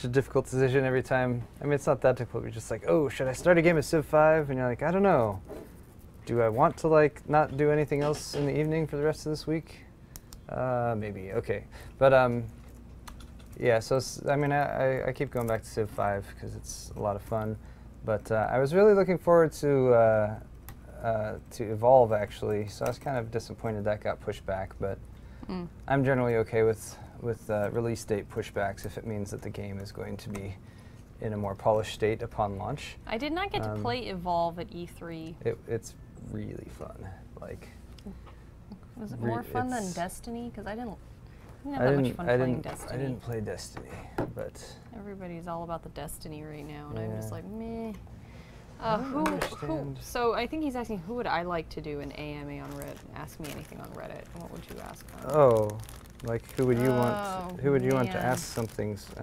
A: difficult decision every time. I mean, it's not that difficult. You're just like, oh, should I start a game of Civ 5? And you're like, I don't know. Do I want to like not do anything else in the evening for the rest of this week? Maybe. Okay. But yeah. So I mean, I keep going back to Civ 5 because it's a lot of fun. But I was really looking forward to Evolve actually. So I was kind of disappointed that got pushed back. But I'm generally okay with release date pushbacks if it means that the game is going to be in a more polished state upon launch.
B: I did not get to play Evolve at E3.
A: It's really fun. Like,
B: was it more fun than Destiny? Because I didn't have that much fun playing Destiny.
A: I didn't play Destiny, but
B: everybody's all about the Destiny right now, and
A: yeah.
B: I'm just like, meh. Who? So I think he's asking, who would I like to do an AMA on Reddit? Ask me anything on Reddit. What would you ask?
A: Oh, like who would you want? Who would you want to
B: man.
A: ask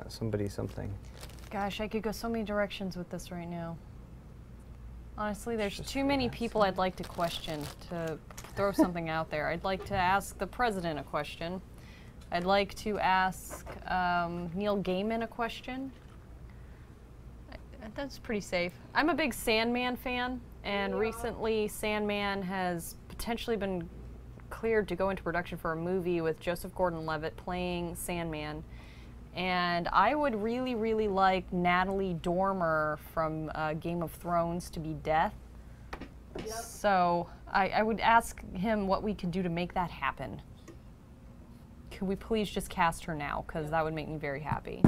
A: somebody something?
B: Gosh, I could go so many directions with this right now. Honestly, there's too many people I'd like to question to throw something out there. I'd like to ask the president a question. I'd like to ask Neil Gaiman a question. That's pretty safe. I'm a big Sandman fan, and recently Sandman has potentially been cleared to go into production for a movie with Joseph Gordon-Levitt playing Sandman. And I would really, really like Natalie Dormer from Game of Thrones to be Death. Yep. So I would ask him what we could do to make that happen. Could we please just cast her now? Because that would make me very happy.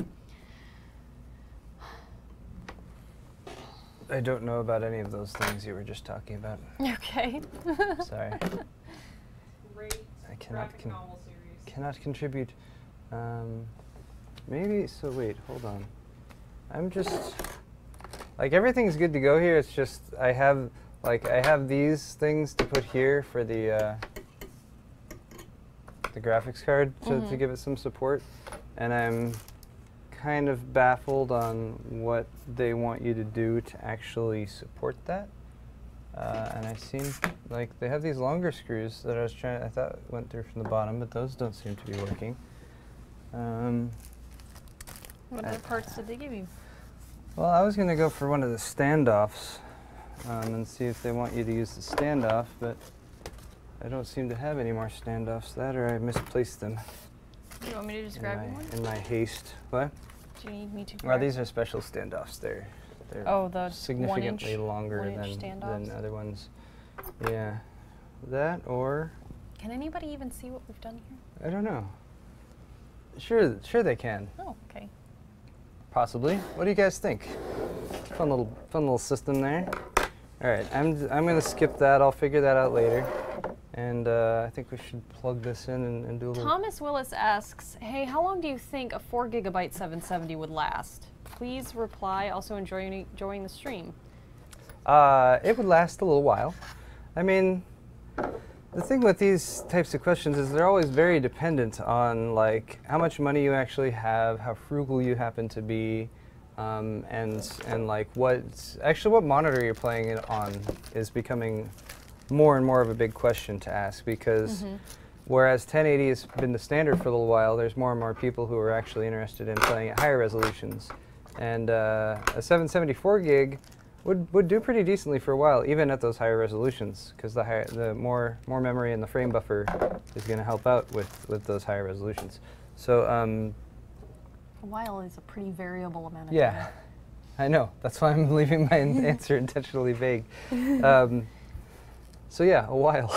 A: I don't know about any of those things you were just talking about.
B: Okay.
A: Sorry.
C: Great graphic novel series.
A: Cannot contribute. Maybe, so wait, hold on. I'm just, like everything's good to go here, it's just I have these things to put here for the graphics card to give it some support, and I'm kind of baffled on what they want you to do to actually support that. And I seem like they have these longer screws that I thought went through from the bottom, but those don't seem to be working.
B: What other parts did they give you?
A: Well, I was going to go for one of the standoffs and see if they want you to use the standoff, but I don't seem to have any more standoffs. That or I misplaced them.
B: Do you want me to just grab you one?
A: In my haste. What?
B: Do you need me to grab?
A: Well, these are special standoffs. They're
B: the
A: significantly longer than other ones. Yeah. That or...
B: Can anybody even see what we've done here?
A: I don't know. Sure they can.
B: Oh, okay.
A: Possibly. What do you guys think? Fun little system there. All right, I'm gonna skip that. I'll figure that out later. And I think we should plug this in and do a little...
B: Thomas Willis asks, hey, how long do you think a 4 GB 770 would last? Please reply, also enjoying the stream.
A: It would last a little while. I mean, the thing with these types of questions is they're always very dependent on like how much money you actually have, how frugal you happen to be, and like what monitor you're playing it on is becoming more and more of a big question to ask, because whereas 1080 has been the standard for a little while, there's more and more people who are actually interested in playing at higher resolutions. And a 774 gig would do pretty decently for a while, even at those higher resolutions, because the more memory in the frame buffer is going to help out with those higher resolutions. So
B: a while is a pretty variable amount of time.
A: Yeah, I know. That's why I'm leaving my answer intentionally vague. So yeah, a while.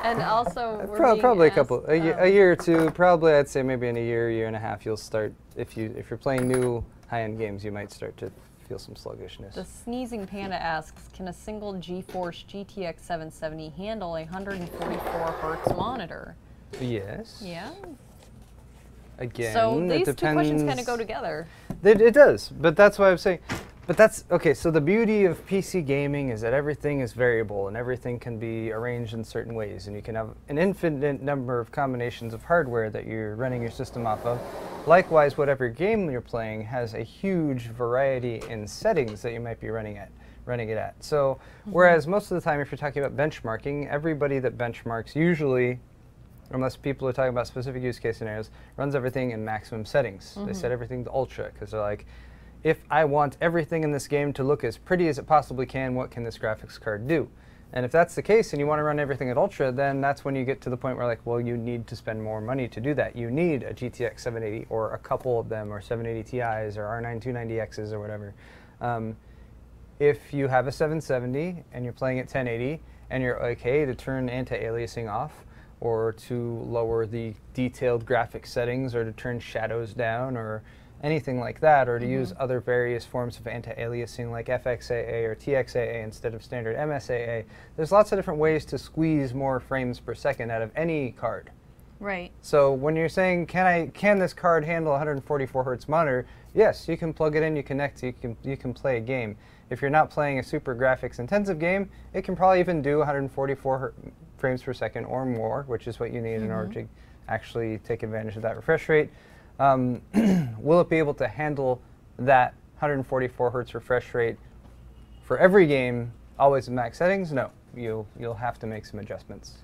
B: And also,
A: probably a year or two. Probably, I'd say maybe in a year and a half, you'll start. If you're playing new high-end games, you might start to feel some sluggishness.
B: The Sneezing Panda asks, can a single GeForce GTX 770 handle a 144 Hertz monitor?
A: Yes.
B: Yeah.
A: Again,
B: so these
A: two
B: questions kind of go together.
A: It does, but that's why I'm saying. But that's okay. So the beauty of PC gaming is that everything is variable and everything can be arranged in certain ways, and you can have an infinite number of combinations of hardware that you're running your system off of. Likewise, whatever game you're playing has a huge variety in settings that you might be running it at. So whereas most of the time, if you're talking about benchmarking, everybody that benchmarks usually unless people are talking about specific use case scenarios, runs everything in maximum settings. They set everything to ultra because they're like, if I want everything in this game to look as pretty as it possibly can, what can this graphics card do? And if that's the case and you want to run everything at ultra, then that's when you get to the point where like, well, you need to spend more money to do that. You need a GTX 780 or a couple of them or 780 Ti's or R9 290X's or whatever. If you have a 770 and you're playing at 1080 and you're okay to turn anti-aliasing off or to lower the detailed graphics settings or to turn shadows down or anything like that, or to use other various forms of anti-aliasing like FXAA or TXAA instead of standard MSAA. There's lots of different ways to squeeze more frames per second out of any card.
B: Right.
A: So when you're saying, can this card handle 144 hertz monitor? Yes, you can plug it in, you connect, you can play a game. If you're not playing a super graphics intensive game, it can probably even do 144 frames per second or more, which is what you need in order to actually take advantage of that refresh rate. Will it be able to handle that 144 hertz refresh rate for every game, always in max settings? No, you'll have to make some adjustments.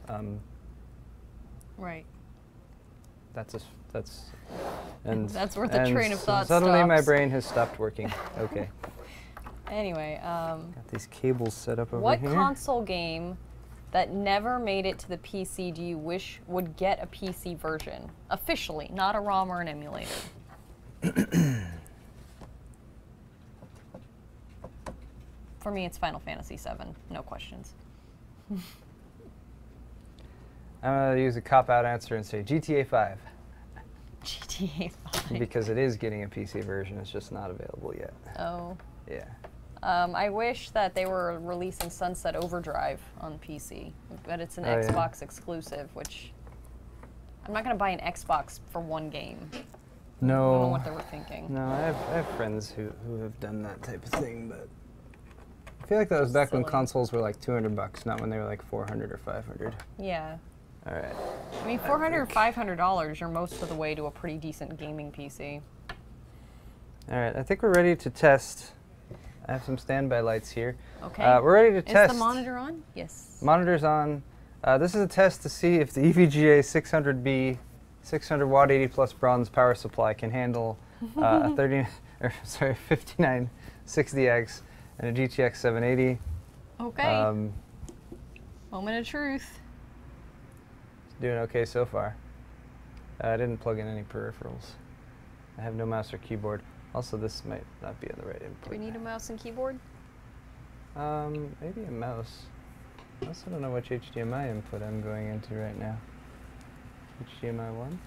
B: Right.
A: That's
B: where the train of thought
A: suddenly
B: stops.
A: my brain has stopped working. Okay.
B: Anyway,
A: got these cables set up over
B: what
A: here.
B: console game that never made it to the PC do you wish would get a PC version? Officially, not a ROM or an emulator. For me, it's Final Fantasy VII. No questions.
A: I'm going to use a cop-out answer and say GTA 5.
B: GTA 5.
A: Because it is getting a PC version, it's just not available yet.
B: Oh.
A: Yeah.
B: I wish that they were releasing Sunset Overdrive on PC, but it's an Xbox exclusive, which I'm not going to buy an Xbox for one game.
A: No.
B: I don't know what they were thinking.
A: No, I have friends who have done that type of thing, but I feel like that was back when consoles were like $200, not when they were like $400 or $500.
B: Yeah.
A: All right.
B: I mean, $400 or $500, you're most of the way to a pretty decent gaming PC.
A: All right, I think we're ready to test. I have some standby lights here.
B: Okay.
A: We're ready to test.
B: Is the monitor on? Yes.
A: Monitor's on. This is a test to see if the EVGA 600B 600 watt 80 plus bronze power supply can handle a 5960X and a GTX 780.
B: Okay. Moment of truth.
A: It's doing okay so far. I didn't plug in any peripherals. I have no mouse or keyboard. Also, this might not be on the right input.
B: Do we need a mouse and keyboard?
A: Maybe a mouse. I also don't know which HDMI input I'm going into right now. HDMI 1?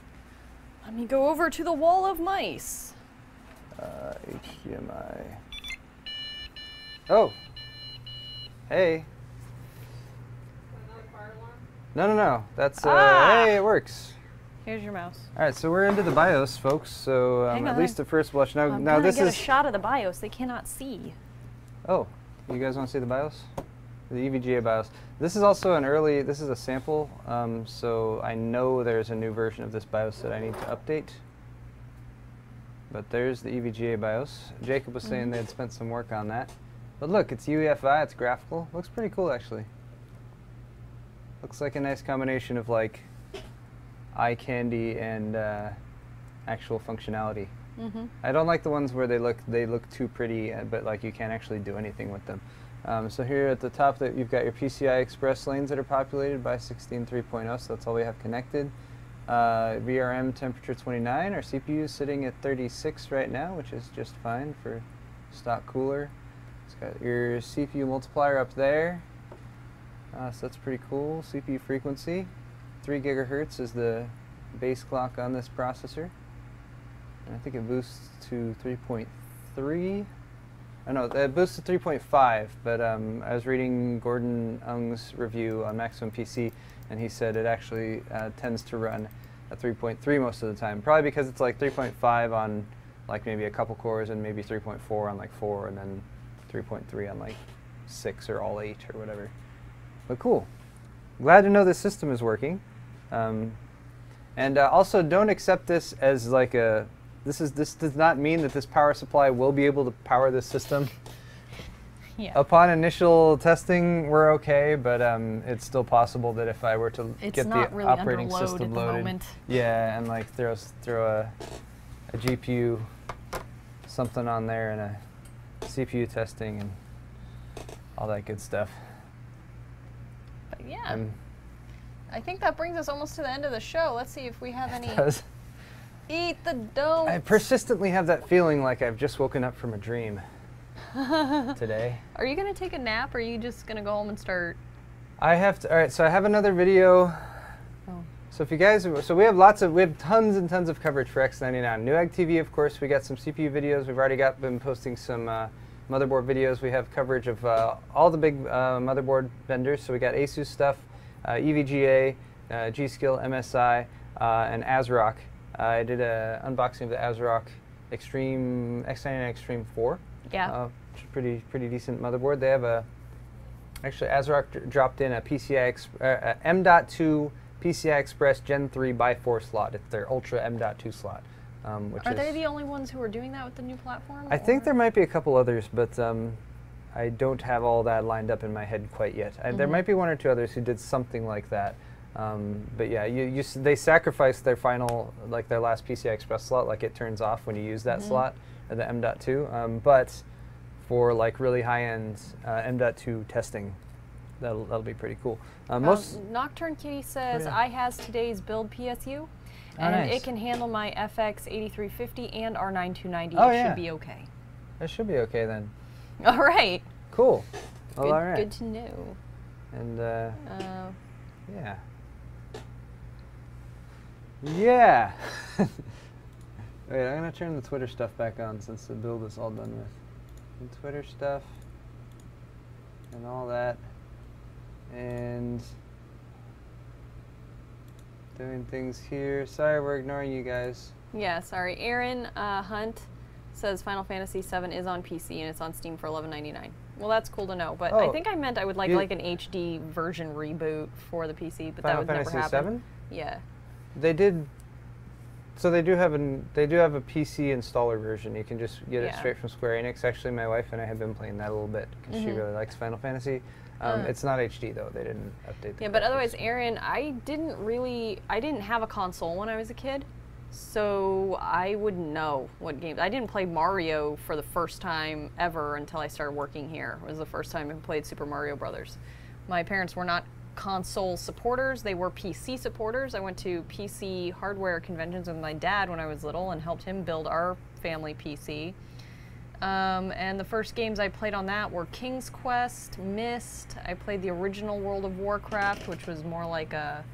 B: Let me go over to the wall of mice.
A: HDMI. Oh! Hey!
C: Another fire alarm?
A: No. That's, hey, it works.
B: Here's your mouse.
A: All right, so we're into the BIOS, folks. So at least at first blush. Now this
B: get
A: is
B: a shot of the BIOS. They cannot see.
A: Oh, you guys want to see the BIOS? The EVGA BIOS. This is also an early. This is a sample. So I know there's a new version of this BIOS that I need to update. But there's the EVGA BIOS. Jacob was saying they had spent some work on that. But look, it's UEFI. It's graphical. Looks pretty cool, actually. Looks like a nice combination of like eye candy and actual functionality. I don't like the ones where they look too pretty, but like you can't actually do anything with them. So here at the top, that you've got your PCI Express lanes that are populated by 16.3.0, so that's all we have connected. VRM temperature 29. Our CPU is sitting at 36 right now, which is just fine for stock cooler. It's got your CPU multiplier up there, so that's pretty cool. CPU frequency. 3 gigahertz is the base clock on this processor. And I think it boosts to 3.3. Oh no, it boosts to 3.5, but I was reading Gordon Ung's review on Maximum PC, and he said it actually tends to run at 3.3 most of the time. Probably because it's like 3.5 on like maybe a couple cores, and maybe 3.4 on like 4, and then 3.3 on like 6 or all 8 or whatever. But cool. Glad to know this system is working. And also, don't accept this as like a. This does not mean that this power supply will be able to power this system.
B: Yeah.
A: Upon initial testing, we're okay, but it's still possible that if I were to get the
B: really
A: operating
B: under load
A: system
B: at the
A: loaded,
B: moment.
A: yeah, and like throw a GPU, something on there, and a CPU testing and all that good stuff.
B: But yeah. I think that brings us almost to the end of the show. Let's see if we have any. Eat the donuts.
A: I persistently have that feeling like I've just woken up from a dream today.
B: Are you going to take a nap, or are you just going to go home and start?
A: I have to. All right, so I have another video.
B: Oh.
A: So if you guys, we have tons and tons of coverage for X99. Newegg TV, of course. We got some CPU videos. We've already been posting some motherboard videos. We have coverage of all the big motherboard vendors. So we got Asus stuff, EVGA, Gskill, MSI, and ASRock. I did an unboxing of the ASRock Extreme X99 Extreme 4.
B: Yeah.
A: Which is pretty decent motherboard. They have actually ASRock dropped in a M.2 PCI Express Gen 3 x 4 slot. It's their Ultra M.2 slot.
B: Are they the only ones who are doing that with the new platform?
A: I think there might be a couple others, but I don't have all that lined up in my head quite yet. There might be one or two others who did something like that. But yeah, they sacrificed their final, like their last PCI Express slot, like it turns off when you use that slot, the M.2. But for like really high-end M.2 testing, that'll be pretty cool.
B: Nocturne Kitty says, I has today's build PSU, and it can handle my FX 8350 and R9290. It should be okay.
A: It should be okay then.
B: All right.
A: Cool. Well, all right.
B: Good to know.
A: And yeah. Yeah. Wait, I'm gonna turn the Twitter stuff back on since the build is all done with. And Twitter stuff and all that, and doing things here. Sorry, we're ignoring you guys.
B: Yeah, sorry. Aaron Hunt says Final Fantasy VII is on PC and it's on Steam for $11.99. Well, that's cool to know, but I think I meant I would like an HD version reboot for the PC, but that would never happen.
A: Final Fantasy VII?
B: Yeah.
A: They did. So they do have a PC installer version. You can just get it straight from Square Enix. Actually, my wife and I have been playing that a little bit because she really likes Final Fantasy. It's not HD though. They didn't update.
B: Yeah, but otherwise, Aaron, I didn't have a console when I was a kid, so I wouldn't know what games. I didn't play Mario for the first time ever until I started working here. It was the first time I played Super Mario Brothers. My parents were not console supporters, they were PC supporters. I went to PC hardware conventions with my dad when I was little and helped him build our family PC. And the first games I played on that were King's Quest, Myst. I played the original World of Warcraft, which was more like a,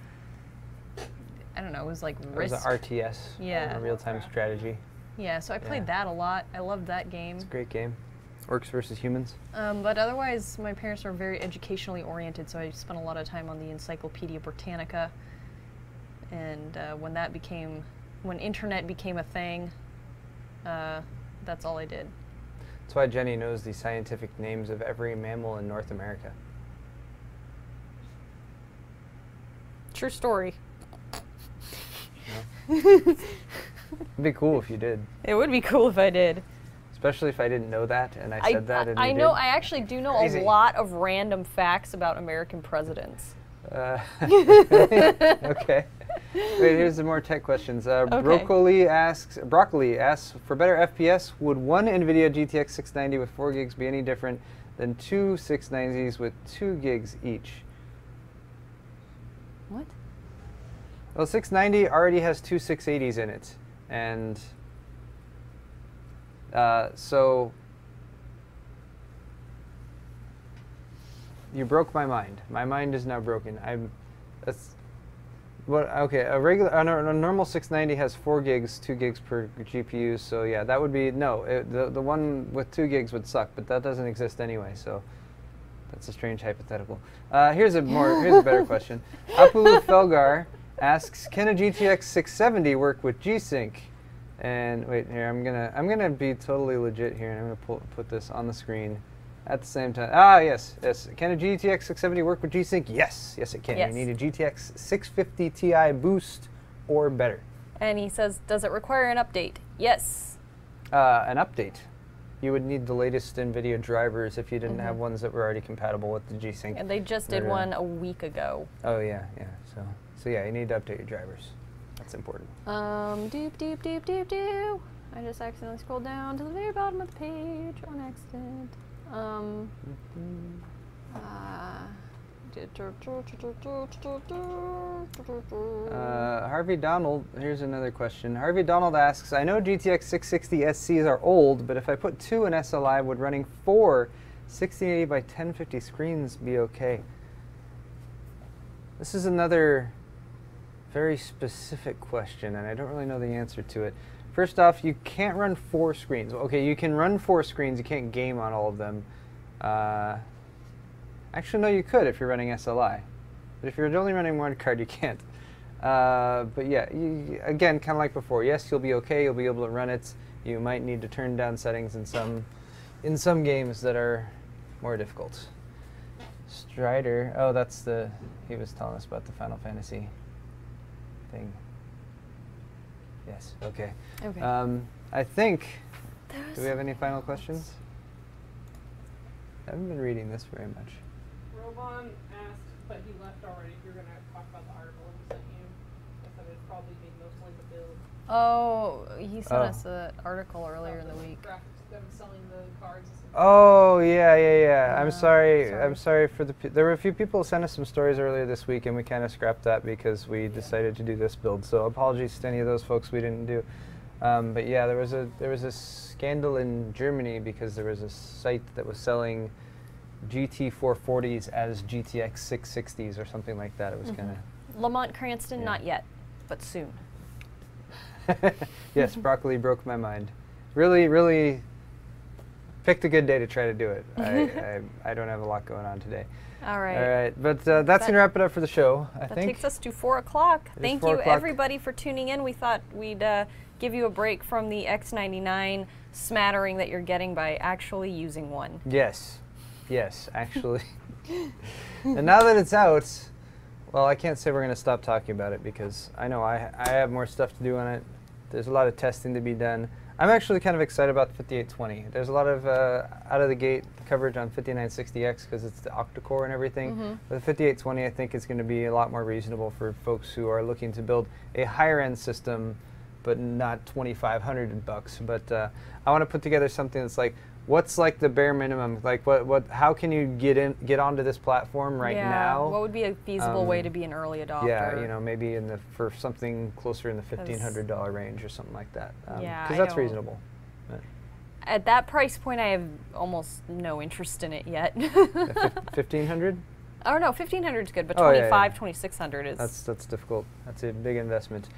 B: I don't know, it was like Risk.
A: It was an RTS, a real-time strategy.
B: Yeah, so I played that a lot. I loved that game.
A: It's a great game. Orcs versus humans.
B: But otherwise, my parents are very educationally oriented, so I spent a lot of time on the Encyclopedia Britannica. And when internet became a thing, that's all I did.
A: That's why Jenny knows the scientific names of every mammal in North America.
B: True story.
A: It'd be cool if you did.
B: It would be cool if I did.
A: Especially if I didn't know that and I said that and you did.
B: I actually do know a lot of random facts about American presidents.
A: Okay. Wait, here's some more tech questions. Broccoli asks, for better FPS, would one NVIDIA GTX 690 with 4 gigs be any different than two 690s with 2 gigs each?
B: What?
A: Well, 690 already has two 680s in it, and so you broke my mind. My mind is now broken. Okay, a normal 690 has 4 gigs, 2 gigs per GPU. So yeah, that would be the one with 2 gigs would suck, but that doesn't exist anyway. So that's a strange hypothetical. Here's a better question. Apulu Felgar asks, can a GTX 670 work with G-Sync? And wait here, I'm gonna be totally legit here, and I'm gonna put this on the screen at the same time. Yes. Can a GTX 670 work with G-Sync? Yes, it can.
B: Yes.
A: You need a GTX 650 Ti boost or better.
B: And he says, does it require an update? Yes.
A: An update. you would need the latest NVIDIA drivers if you didn't have ones that were already compatible with the G-Sync.
B: And they just did one a week ago.
A: Oh yeah, yeah. So yeah, you need to update your drivers. That's important.
B: Doop. I just accidentally scrolled down to the very bottom of the page on accident.
A: Harvey Donald, here's another question. Harvey Donald asks, I know GTX 660 SCs are old, but if I put 2 in SLI, would running 4 1680 by 1050 screens be okay? This is another very specific question, and I don't really know the answer to it. First off, you can't run 4 screens. Okay, you can run 4 screens. You can't game on all of them. Actually, no, you could if you're running SLI. But if you're only running one card, you can't. But yeah, again, kind of like before. Yes, you'll be okay. You'll be able to run it. You might need to turn down settings in some games that are more difficult. Strider. Oh, that's he was telling us about the Final Fantasy thing. Yes. Okay.
B: Okay.
A: I think. Do we have any final questions? I haven't been reading this very much.
C: Roban asked, but he left already, if you're going to talk about the article he sent you. I said it'd probably be mostly the build.
B: Oh, he sent us an article earlier in the week.
C: Them selling the cards.
A: Oh yeah. I'm sorry. I'm sorry for there were a few people who sent us some stories earlier this week, and we kind of scrapped that because we decided to do this build. So apologies to any of those folks we didn't do. But yeah, there was a scandal in Germany because there was a site that was selling GT440s as GTX 660s or something like that. It was kind of
B: Lamont Cranston, not yet, but soon.
A: Yes, broccoli broke my mind. Really picked a good day to try to do it. I don't have a lot going on today.
B: All right.
A: All right, but that's going to wrap it up for the show, I think.
B: That takes us to 4 o'clock. Thank you, everybody, for tuning in. We thought we'd give you a break from the X99 smattering that you're getting by actually using one.
A: Yes, actually. And now that it's out, well, I can't say we're going to stop talking about it because I know I have more stuff to do on it. There's a lot of testing to be done. I'm actually kind of excited about the 5820. There's a lot of out-of-the-gate coverage on 5960X because it's the octa-core and everything. But the 5820, I think, is going to be a lot more reasonable for folks who are looking to build a higher-end system, but not $2,500 bucks. But I want to put together something that's like, what's like the bare minimum? Like, how can you get onto this platform right now?
B: What would be a feasible way to be an early adopter?
A: Yeah, you know, maybe for something closer in the $1,500 range or something like that.
B: Yeah,
A: because that's reasonable.
B: At that price point, I have almost no interest in it yet.
A: 1,500?
B: Oh no, 1,500 is good, but 2,600 is.
A: That's difficult. That's a big investment.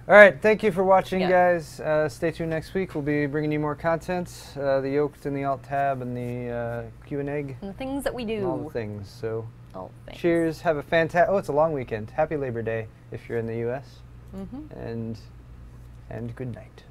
A: All right, thank you for watching, guys. Stay tuned next week. We'll be bringing you more content, the Yoked and the Alt+Tab and the Q and Egg.
B: And the things that we do.
A: All the things. So,
B: things.
A: Cheers. Have a fantastic. Oh, it's a long weekend. Happy Labor Day if you're in the U.S. And good night.